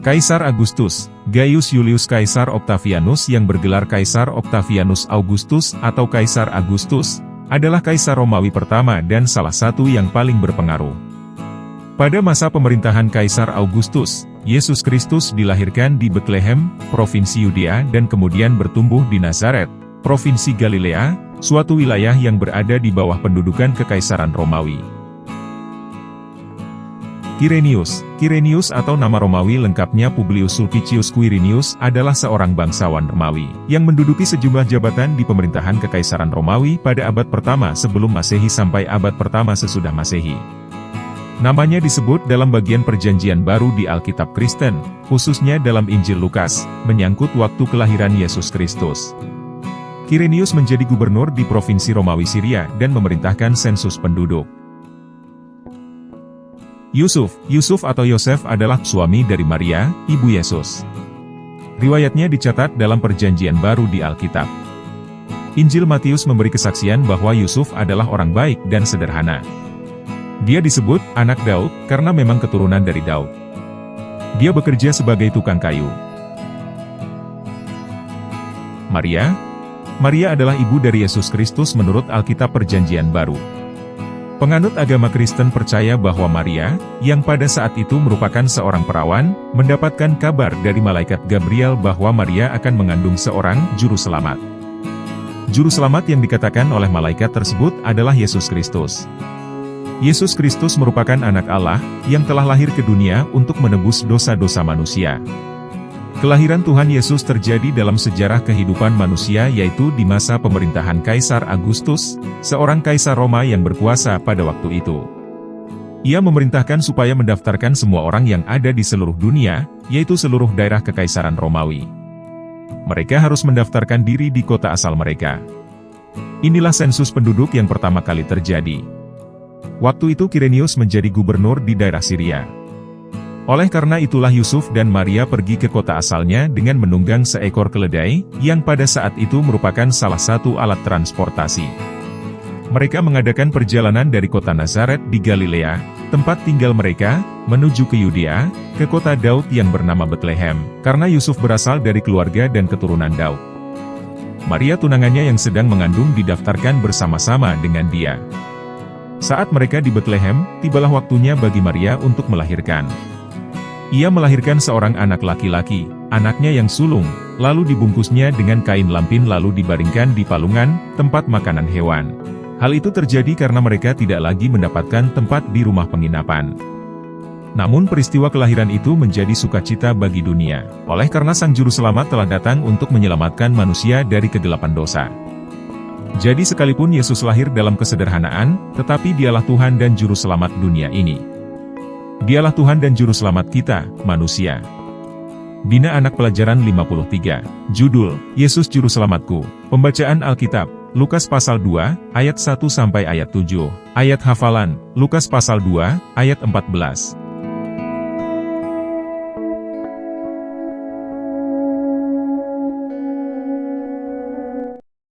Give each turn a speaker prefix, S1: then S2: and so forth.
S1: Kaisar Agustus, Gaius Julius Kaisar Octavianus yang bergelar Kaisar Octavianus Augustus atau Kaisar Agustus, adalah Kaisar Romawi pertama dan salah satu yang paling berpengaruh. Pada masa pemerintahan Kaisar Augustus, Yesus Kristus dilahirkan di Bethlehem, Provinsi Yudea dan kemudian bertumbuh di Nazaret, Provinsi Galilea, suatu wilayah yang berada di bawah pendudukan Kekaisaran Romawi. Quirinius atau nama Romawi lengkapnya Publius Sulpicius Quirinius adalah seorang bangsawan Romawi yang menduduki sejumlah jabatan di pemerintahan Kekaisaran Romawi pada abad pertama sebelum Masehi sampai abad pertama sesudah Masehi. Namanya disebut dalam bagian Perjanjian Baru di Alkitab Kristen, khususnya dalam Injil Lukas, menyangkut waktu kelahiran Yesus Kristus. Quirinius menjadi gubernur di Provinsi Romawi Syria dan memerintahkan sensus penduduk. Yusuf atau Yosef adalah suami dari Maria, ibu Yesus. Riwayatnya dicatat dalam Perjanjian Baru di Alkitab. Injil Matius memberi kesaksian bahwa Yusuf adalah orang baik dan sederhana. Dia disebut anak Daud karena memang keturunan dari Daud. Dia bekerja sebagai tukang kayu. Maria adalah ibu dari Yesus Kristus menurut Alkitab Perjanjian Baru. Penganut agama Kristen percaya bahwa Maria, yang pada saat itu merupakan seorang perawan, mendapatkan kabar dari malaikat Gabriel bahwa Maria akan mengandung seorang juru selamat. Juru selamat yang dikatakan oleh malaikat tersebut adalah Yesus Kristus. Yesus Kristus merupakan anak Allah, yang telah lahir ke dunia untuk menebus dosa-dosa manusia. Kelahiran Tuhan Yesus terjadi dalam sejarah kehidupan manusia yaitu di masa pemerintahan Kaisar Agustus, seorang kaisar Roma yang berkuasa pada waktu itu. Ia memerintahkan supaya mendaftarkan semua orang yang ada di seluruh dunia, yaitu seluruh daerah Kekaisaran Romawi. Mereka harus mendaftarkan diri di kota asal mereka. Inilah sensus penduduk yang pertama kali terjadi. Waktu itu Quirinius menjadi gubernur di daerah Syria. Oleh karena itulah Yusuf dan Maria pergi ke kota asalnya dengan menunggang seekor keledai, yang pada saat itu merupakan salah satu alat transportasi. Mereka mengadakan perjalanan dari kota Nazaret di Galilea, tempat tinggal mereka, menuju ke Yudea, ke kota Daud yang bernama Bethlehem, karena Yusuf berasal dari keluarga dan keturunan Daud. Maria tunangannya yang sedang mengandung didaftarkan bersama-sama dengan dia. Saat mereka di Bethlehem, tibalah waktunya bagi Maria untuk melahirkan. Ia melahirkan seorang anak laki-laki, anaknya yang sulung, lalu dibungkusnya dengan kain lampin lalu dibaringkan di palungan, tempat makanan hewan. Hal itu terjadi karena mereka tidak lagi mendapatkan tempat di rumah penginapan. Namun peristiwa kelahiran itu menjadi sukacita bagi dunia, oleh karena Sang Juru Selamat telah datang untuk menyelamatkan manusia dari kegelapan dosa. Jadi sekalipun Yesus lahir dalam kesederhanaan, tetapi Dialah Tuhan dan Juru Selamat dunia ini. Dialah Tuhan dan Juru Selamat kita, manusia. Bina Anak Pelajaran 53, Judul, Yesus Juru Selamatku. Pembacaan Alkitab, Lukas pasal 2, ayat 1 sampai ayat 7. Ayat hafalan, Lukas pasal 2, ayat 14.